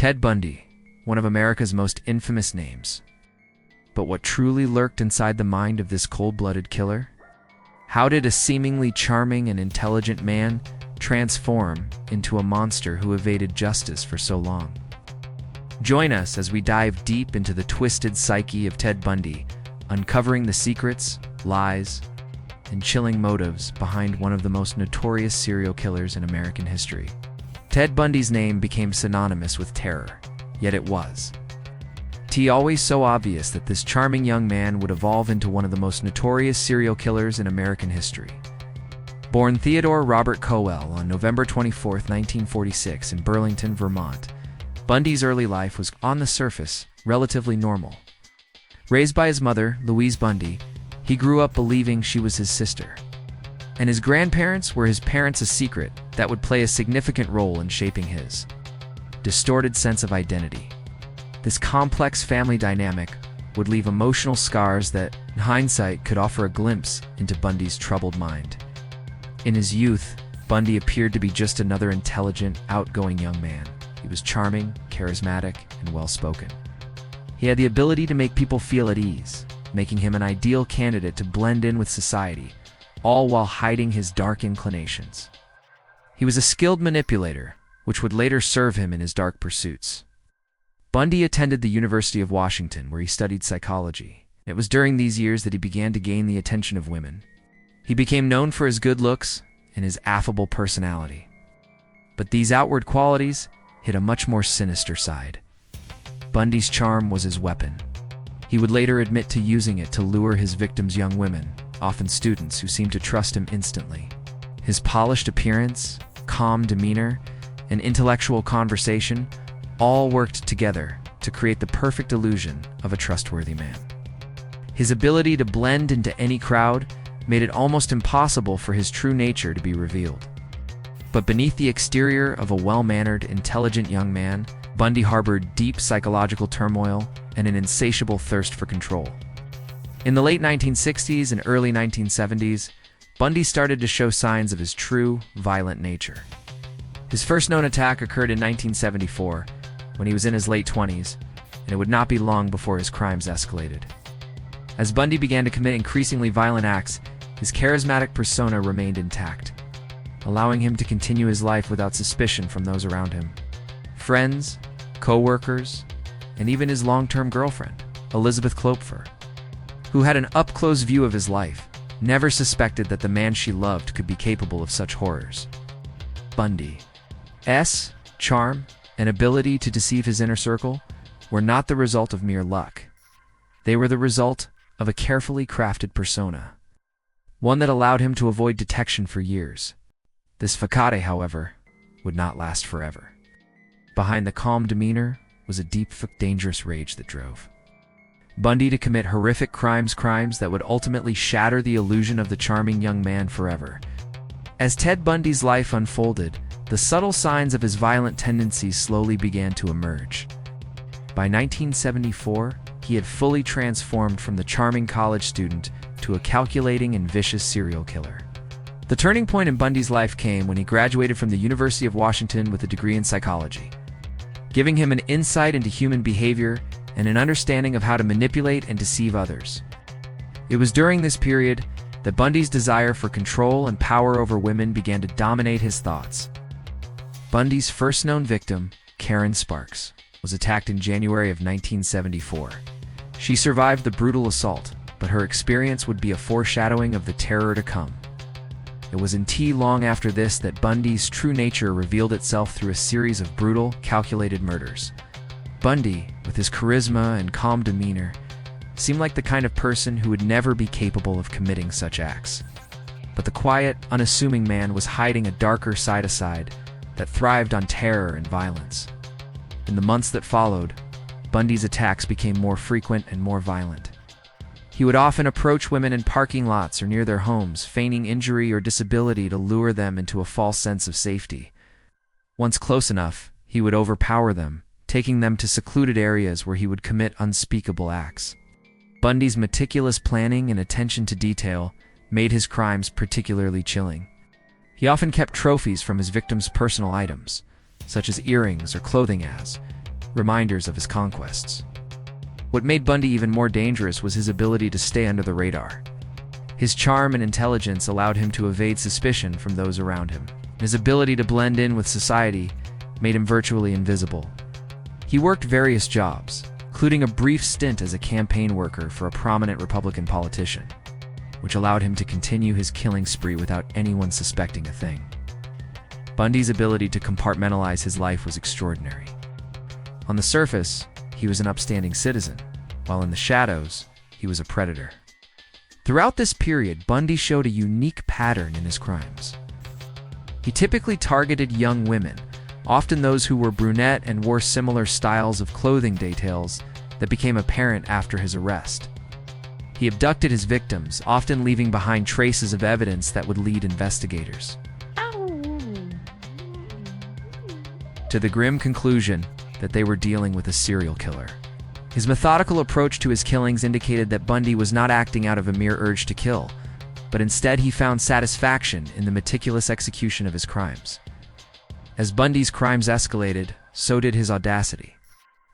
Ted Bundy, one of America's most infamous names. But what truly lurked inside the mind of this cold-blooded killer? How did a seemingly charming and intelligent man transform into a monster who evaded justice for so long? Join us as we dive deep into the twisted psyche of Ted Bundy, uncovering the secrets, lies, and chilling motives behind one of the most notorious serial killers in American history. Ted Bundy's name became synonymous with terror, yet it was always so obvious that this charming young man would evolve into one of the most notorious serial killers in American history. Born Theodore Robert Cowell on November 24, 1946 in Burlington, Vermont, Bundy's early life was, on the surface, relatively normal. Raised by his mother, Louise Bundy, he grew up believing she was his sister. And his grandparents were his parents, a secret that would play a significant role in shaping his distorted sense of identity. This complex family dynamic would leave emotional scars that, in hindsight, could offer a glimpse into Bundy's troubled mind. In his youth, Bundy appeared to be just another intelligent, outgoing young man. He was charming, charismatic, and well-spoken. He had the ability to make people feel at ease, making him an ideal candidate to blend in with society, all while hiding his dark inclinations. He was a skilled manipulator, which would later serve him in his dark pursuits. Bundy attended the University of Washington, where he studied psychology. It was during these years that he began to gain the attention of women. He became known for his good looks and his affable personality. But these outward qualities hid a much more sinister side. Bundy's charm was his weapon. He would later admit to using it to lure his victims, young women, often students who seemed to trust him instantly. His polished appearance, calm demeanor, and intellectual conversation all worked together to create the perfect illusion of a trustworthy man. His ability to blend into any crowd made it almost impossible for his true nature to be revealed. But beneath the exterior of a well-mannered, intelligent young man, Bundy harbored deep psychological turmoil and an insatiable thirst for control. In the late 1960s and early 1970s, Bundy started to show signs of his true, violent nature. His first known attack occurred in 1974, when he was in his late 20s, and it would not be long before his crimes escalated. As Bundy began to commit increasingly violent acts, his charismatic persona remained intact, allowing him to continue his life without suspicion from those around him. Friends, co-workers, and even his long-term girlfriend, Elizabeth Klopfer, who had an up-close view of his life, never suspected that the man she loved could be capable of such horrors. Bundy's charm and ability to deceive his inner circle were not the result of mere luck. They were the result of a carefully crafted persona, one that allowed him to avoid detection for years. This facade, however, would not last forever. Behind the calm demeanor was a deep, dangerous rage that drove Bundy to commit horrific crimes that would ultimately shatter the illusion of the charming young man forever. As Ted Bundy's life unfolded, the subtle signs of his violent tendencies slowly began to emerge. By 1974, he had fully transformed from the charming college student to a calculating and vicious serial killer. The turning point in Bundy's life came when he graduated from the University of Washington with a degree in psychology, giving him an insight into human behavior and an understanding of how to manipulate and deceive others. It was during this period that Bundy's desire for control and power over women began to dominate his thoughts. Bundy's first known victim, Karen Sparks, was attacked in January of 1974. She survived the brutal assault, but her experience would be a foreshadowing of the terror to come. It wasn't long after this that Bundy's true nature revealed itself through a series of brutal, calculated murders. Bundy, with his charisma and calm demeanor, seemed like the kind of person who would never be capable of committing such acts. But the quiet, unassuming man was hiding a darker side that thrived on terror and violence. In the months that followed, Bundy's attacks became more frequent and more violent. He would often approach women in parking lots or near their homes, feigning injury or disability to lure them into a false sense of safety. Once close enough, he would overpower them, taking them to secluded areas where he would commit unspeakable acts. Bundy's meticulous planning and attention to detail made his crimes particularly chilling. He often kept trophies from his victims' personal items, such as earrings or clothing, reminders of his conquests. What made Bundy even more dangerous was his ability to stay under the radar. His charm and intelligence allowed him to evade suspicion from those around him. His ability to blend in with society made him virtually invisible. He worked various jobs, including a brief stint as a campaign worker for a prominent Republican politician, which allowed him to continue his killing spree without anyone suspecting a thing. Bundy's ability to compartmentalize his life was extraordinary. On the surface, he was an upstanding citizen, while in the shadows, he was a predator. Throughout this period, Bundy showed a unique pattern in his crimes. He typically targeted young women, often those who were brunette and wore similar styles of clothing details that became apparent after his arrest. He abducted his victims, often leaving behind traces of evidence that would lead investigators to the grim conclusion that they were dealing with a serial killer. His methodical approach to his killings indicated that Bundy was not acting out of a mere urge to kill, but instead he found satisfaction in the meticulous execution of his crimes. As Bundy's crimes escalated, so did his audacity.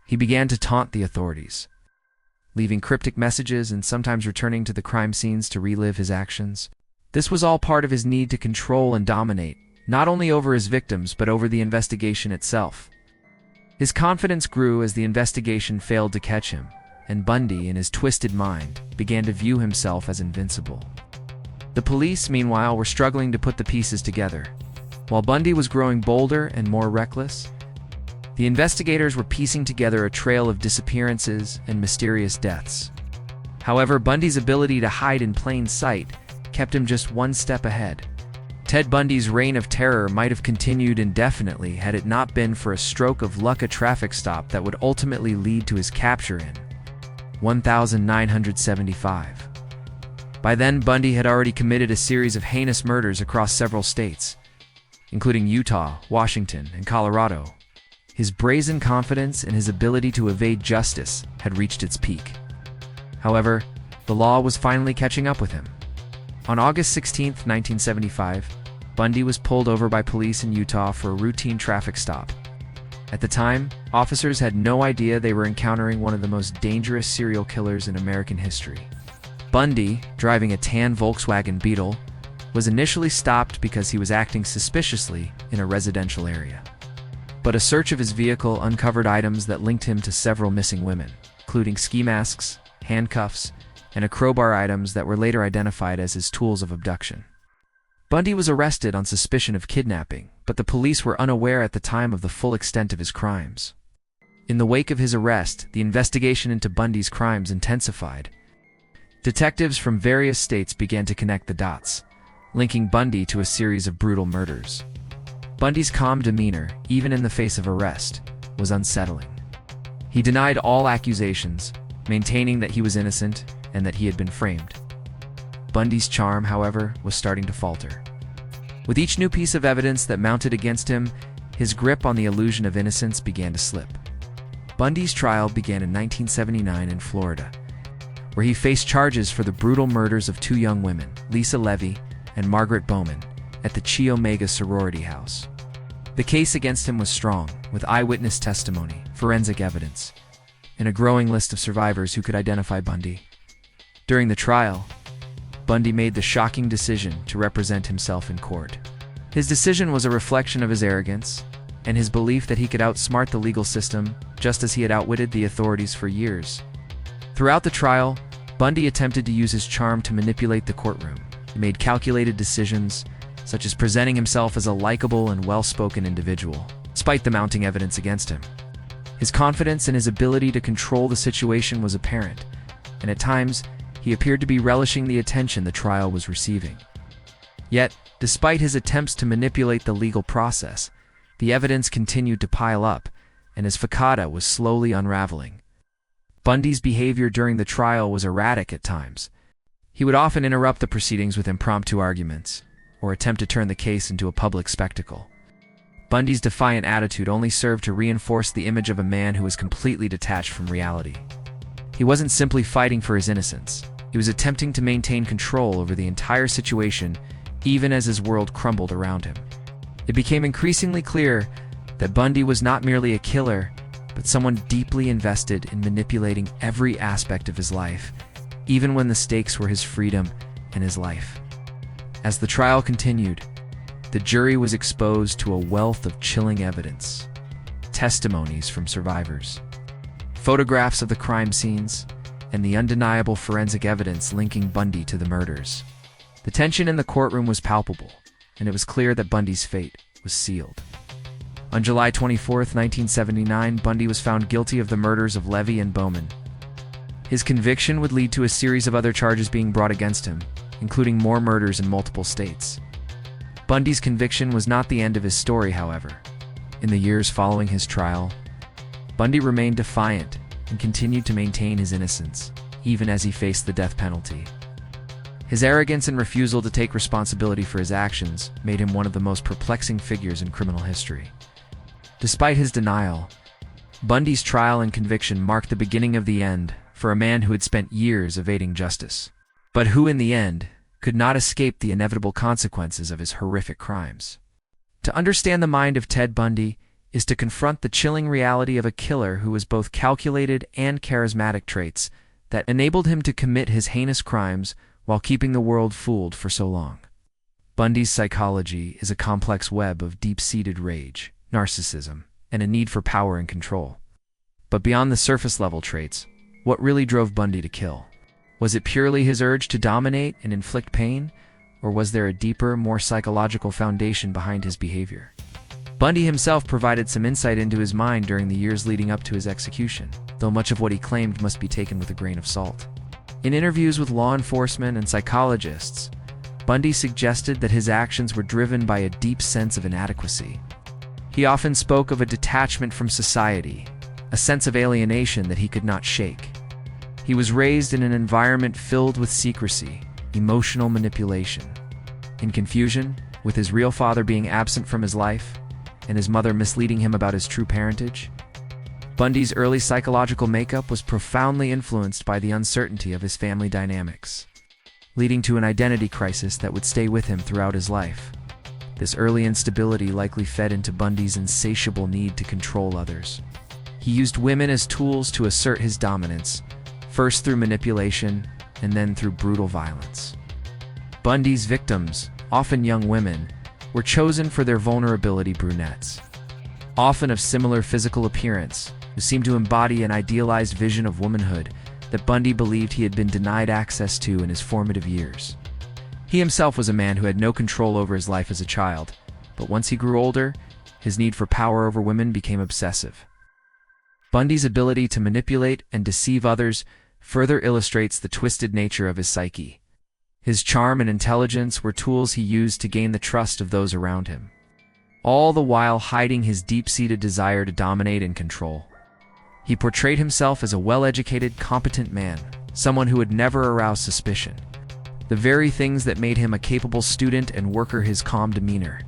He began to taunt the authorities, leaving cryptic messages and sometimes returning to the crime scenes to relive his actions. This was all part of his need to control and dominate, not only over his victims but over the investigation itself. His confidence grew as the investigation failed to catch him, and Bundy, in his twisted mind, began to view himself as invincible. The police, meanwhile, were struggling to put the pieces together. While Bundy was growing bolder and more reckless, the investigators were piecing together a trail of disappearances and mysterious deaths. However, Bundy's ability to hide in plain sight kept him just one step ahead. Ted Bundy's reign of terror might have continued indefinitely had it not been for a stroke of luck, a traffic stop that would ultimately lead to his capture in 1975. By then, Bundy had already committed a series of heinous murders across several states, including Utah, Washington, and Colorado. His brazen confidence and his ability to evade justice had reached its peak. However, the law was finally catching up with him. On August 16, 1975, Bundy was pulled over by police in Utah for a routine traffic stop. At the time, officers had no idea they were encountering one of the most dangerous serial killers in American history. Bundy, driving a tan Volkswagen Beetle, was initially stopped because he was acting suspiciously in a residential area. But a search of his vehicle uncovered items that linked him to several missing women, including ski masks, handcuffs, and a crowbar, items that were later identified as his tools of abduction. Bundy was arrested on suspicion of kidnapping, but the police were unaware at the time of the full extent of his crimes. In the wake of his arrest, the investigation into Bundy's crimes intensified. Detectives from various states began to connect the dots, linking Bundy to a series of brutal murders. Bundy's calm demeanor, even in the face of arrest, was unsettling. He denied all accusations, maintaining that he was innocent and that he had been framed. Bundy's charm, however, was starting to falter. With each new piece of evidence that mounted against him, his grip on the illusion of innocence began to slip. Bundy's trial began in 1979 in Florida, where he faced charges for the brutal murders of two young women, Lisa Levy and Margaret Bowman, at the Chi Omega sorority house. The case against him was strong, with eyewitness testimony, forensic evidence, and a growing list of survivors who could identify Bundy. During the trial, Bundy made the shocking decision to represent himself in court. His decision was a reflection of his arrogance and his belief that he could outsmart the legal system, just as he had outwitted the authorities for years. Throughout the trial, Bundy attempted to use his charm to manipulate the courtroom. He made calculated decisions, such as presenting himself as a likable and well-spoken individual, despite the mounting evidence against him. His confidence in his ability to control the situation was apparent, and at times, he appeared to be relishing the attention the trial was receiving. Yet, despite his attempts to manipulate the legal process, the evidence continued to pile up, and his facade was slowly unraveling. Bundy's behavior during the trial was erratic at times. He would often interrupt the proceedings with impromptu arguments, or attempt to turn the case into a public spectacle. Bundy's defiant attitude only served to reinforce the image of a man who was completely detached from reality. He wasn't simply fighting for his innocence. He was attempting to maintain control over the entire situation, even as his world crumbled around him. It became increasingly clear that Bundy was not merely a killer, but someone deeply invested in manipulating every aspect of his life, even when the stakes were his freedom and his life. As the trial continued, the jury was exposed to a wealth of chilling evidence, testimonies from survivors, photographs of the crime scenes, and the undeniable forensic evidence linking Bundy to the murders. The tension in the courtroom was palpable, and it was clear that Bundy's fate was sealed. On July 24, 1979, Bundy was found guilty of the murders of Levy and Bowman. His conviction would lead to a series of other charges being brought against him, including more murders in multiple states. Bundy's conviction was not the end of his story, however. In the years following his trial, Bundy remained defiant and continued to maintain his innocence, even as he faced the death penalty. His arrogance and refusal to take responsibility for his actions made him one of the most perplexing figures in criminal history. Despite his denial, Bundy's trial and conviction marked the beginning of the end for a man who had spent years evading justice, but who in the end could not escape the inevitable consequences of his horrific crimes. To understand the mind of Ted Bundy is to confront the chilling reality of a killer who was both calculated and charismatic, traits that enabled him to commit his heinous crimes while keeping the world fooled for so long. Bundy's psychology is a complex web of deep-seated rage, narcissism, and a need for power and control. But beyond the surface-level traits, what really drove Bundy to kill? Was it purely his urge to dominate and inflict pain, or was there a deeper, more psychological foundation behind his behavior? Bundy himself provided some insight into his mind during the years leading up to his execution, though much of what he claimed must be taken with a grain of salt. In interviews with law enforcement and psychologists, Bundy suggested that his actions were driven by a deep sense of inadequacy. He often spoke of a detachment from society, a sense of alienation that he could not shake. He was raised in an environment filled with secrecy, emotional manipulation, and confusion, with his real father being absent from his life and his mother misleading him about his true parentage. Bundy's early psychological makeup was profoundly influenced by the uncertainty of his family dynamics, leading to an identity crisis that would stay with him throughout his life. This early instability likely fed into Bundy's insatiable need to control others. He used women as tools to assert his dominance, first through manipulation and then through brutal violence. Bundy's victims, often young women, were chosen for their vulnerability, brunettes, often of similar physical appearance, who seemed to embody an idealized vision of womanhood that Bundy believed he had been denied access to in his formative years. He himself was a man who had no control over his life as a child, but once he grew older, his need for power over women became obsessive. Bundy's ability to manipulate and deceive others further illustrates the twisted nature of his psyche. His charm and intelligence were tools he used to gain the trust of those around him, all the while hiding his deep-seated desire to dominate and control. He portrayed himself as a well-educated, competent man, someone who would never arouse suspicion. The very things that made him a capable student and worker, his calm demeanor,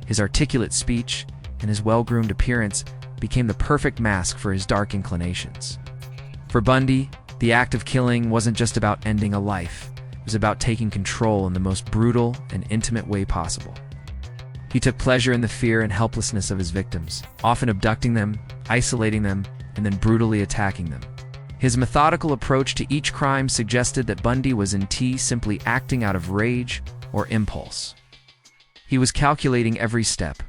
his articulate speech, and his well-groomed appearance, became the perfect mask for his dark inclinations. For Bundy, the act of killing wasn't just about ending a life. It was about taking control in the most brutal and intimate way possible. He took pleasure in the fear and helplessness of his victims, often abducting them, isolating them, and then brutally attacking them. His methodical approach to each crime suggested that Bundy was simply acting out of rage or impulse. He was calculating every step.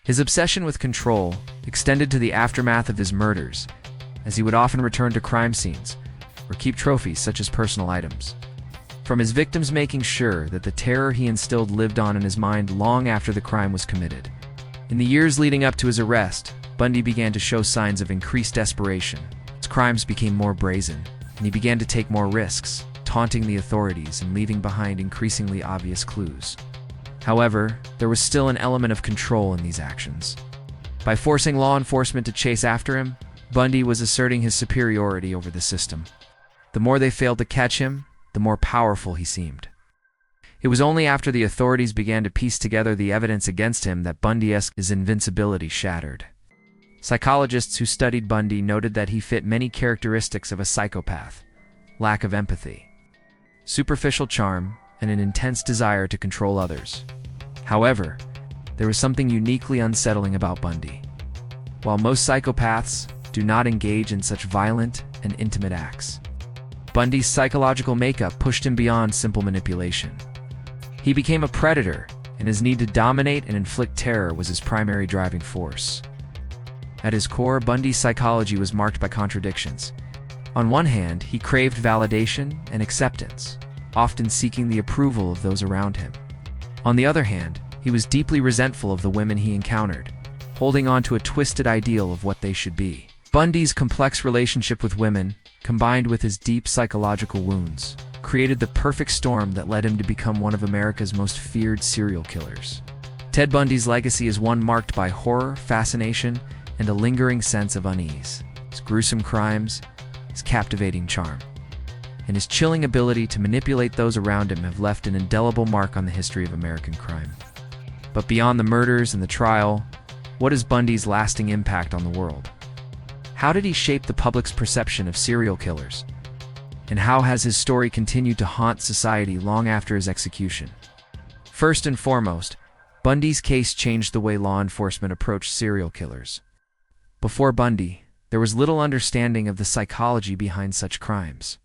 His obsession with control extended to the aftermath of his murders, as he would often return to crime scenes or keep trophies such as personal items from his victims, making sure that the terror he instilled lived on in his mind long after the crime was committed. In the years leading up to his arrest, Bundy began to show signs of increased desperation. His crimes became more brazen, and he began to take more risks, taunting the authorities and leaving behind increasingly obvious clues. However, there was still an element of control in these actions. By forcing law enforcement to chase after him, Bundy was asserting his superiority over the system. The more they failed to catch him, the more powerful he seemed. It was only after the authorities began to piece together the evidence against him that Bundy's invincibility shattered. Psychologists who studied Bundy noted that he fit many characteristics of a psychopath: lack of empathy, superficial charm, and an intense desire to control others. However, there was something uniquely unsettling about Bundy. While most psychopaths do not engage in such violent and intimate acts. Bundy's psychological makeup pushed him beyond simple manipulation. He became a predator, and his need to dominate and inflict terror was his primary driving force. At his core, Bundy's psychology was marked by contradictions. On one hand, he craved validation and acceptance, often seeking the approval of those around him. On the other hand, he was deeply resentful of the women he encountered, holding on to a twisted ideal of what they should be. Bundy's complex relationship with women, combined with his deep psychological wounds, created the perfect storm that led him to become one of America's most feared serial killers. Ted Bundy's legacy is one marked by horror, fascination, and a lingering sense of unease. His gruesome crimes, his captivating charm, and his chilling ability to manipulate those around him have left an indelible mark on the history of American crime. But beyond the murders and the trial, what is Bundy's lasting impact on the world? How did he shape the public's perception of serial killers? And how has his story continued to haunt society long after his execution? First and foremost, Bundy's case changed the way law enforcement approached serial killers. Before Bundy, there was little understanding of the psychology behind such crimes.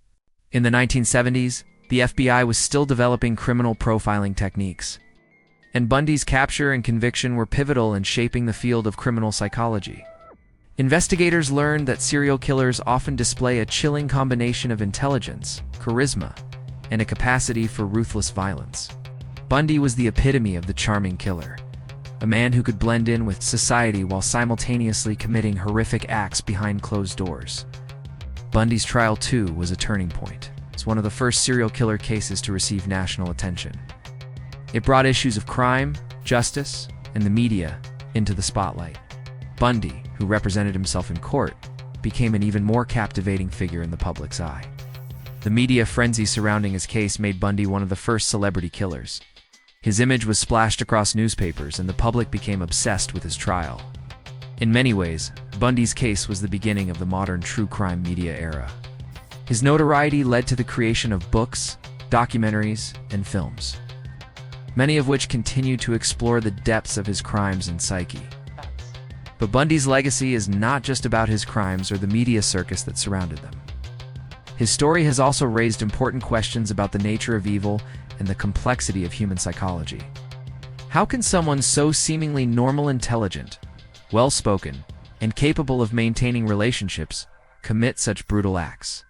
In the 1970s, the FBI was still developing criminal profiling techniques, and Bundy's capture and conviction were pivotal in shaping the field of criminal psychology. Investigators learned that serial killers often display a chilling combination of intelligence, charisma, and a capacity for ruthless violence. Bundy was the epitome of the charming killer, a man who could blend in with society while simultaneously committing horrific acts behind closed doors. Bundy's trial, too, was a turning point. It's one of the first serial killer cases to receive national attention. It brought issues of crime, justice, and the media into the spotlight. Bundy, who represented himself in court, became an even more captivating figure in the public's eye. The media frenzy surrounding his case made Bundy one of the first celebrity killers. His image was splashed across newspapers, and the public became obsessed with his trial. In many ways, Bundy's case was the beginning of the modern true crime media era. His notoriety led to the creation of books, documentaries, and films, many of which continue to explore the depths of his crimes and psyche. But Bundy's legacy is not just about his crimes or the media circus that surrounded them. His story has also raised important questions about the nature of evil and the complexity of human psychology. How can someone so seemingly normal, intelligent, well-spoken, and capable of maintaining relationships commit such brutal acts?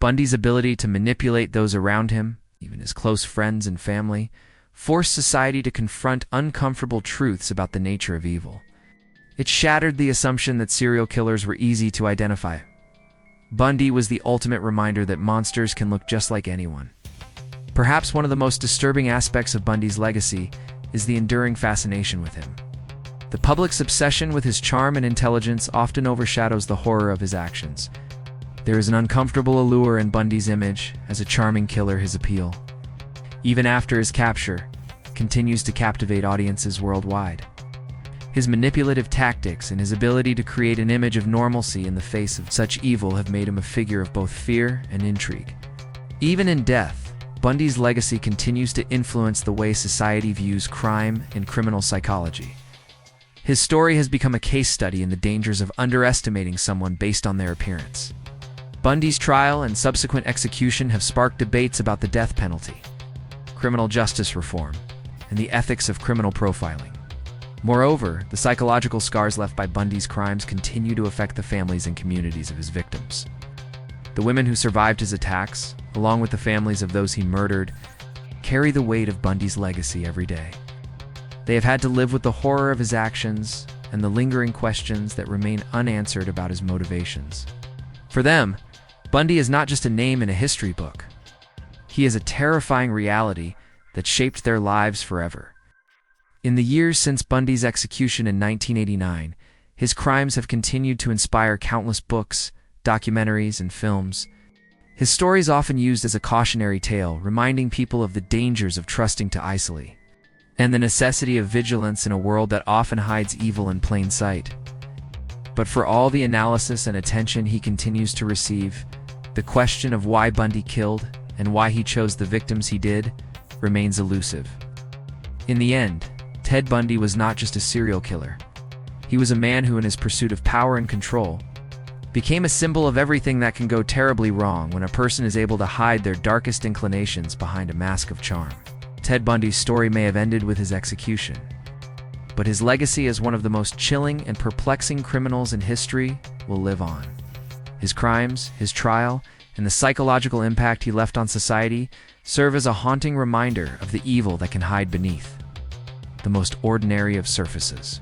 Bundy's ability to manipulate those around him, even his close friends and family, forced society to confront uncomfortable truths about the nature of evil. It shattered the assumption that serial killers were easy to identify. Bundy was the ultimate reminder that monsters can look just like anyone. Perhaps one of the most disturbing aspects of Bundy's legacy is the enduring fascination with him. The public's obsession with his charm and intelligence often overshadows the horror of his actions. There is an uncomfortable allure in Bundy's image as a charming killer. His appeal, even after his capture, continues to captivate audiences worldwide. His manipulative tactics and his ability to create an image of normalcy in the face of such evil have made him a figure of both fear and intrigue. Even in death, Bundy's legacy continues to influence the way society views crime and criminal psychology. His story has become a case study in the dangers of underestimating someone based on their appearance. Bundy's trial and subsequent execution have sparked debates about the death penalty, criminal justice reform, and the ethics of criminal profiling. Moreover, the psychological scars left by Bundy's crimes continue to affect the families and communities of his victims. The women who survived his attacks, along with the families of those he murdered, carry the weight of Bundy's legacy every day. They have had to live with the horror of his actions and the lingering questions that remain unanswered about his motivations. For them, Bundy is not just a name in a history book. He is a terrifying reality that shaped their lives forever. In the years since Bundy's execution in 1989, his crimes have continued to inspire countless books, documentaries, and films. His story is often used as a cautionary tale, reminding people of the dangers of trusting to isolate, and the necessity of vigilance in a world that often hides evil in plain sight. But for all the analysis and attention he continues to receive, the question of why Bundy killed and why he chose the victims he did remains elusive. In the end, Ted Bundy was not just a serial killer. He was a man who, in his pursuit of power and control, became a symbol of everything that can go terribly wrong when a person is able to hide their darkest inclinations behind a mask of charm. Ted Bundy's story may have ended with his execution, but his legacy as one of the most chilling and perplexing criminals in history will live on. His crimes, his trial, and the psychological impact he left on society serve as a haunting reminder of the evil that can hide beneath the most ordinary of surfaces.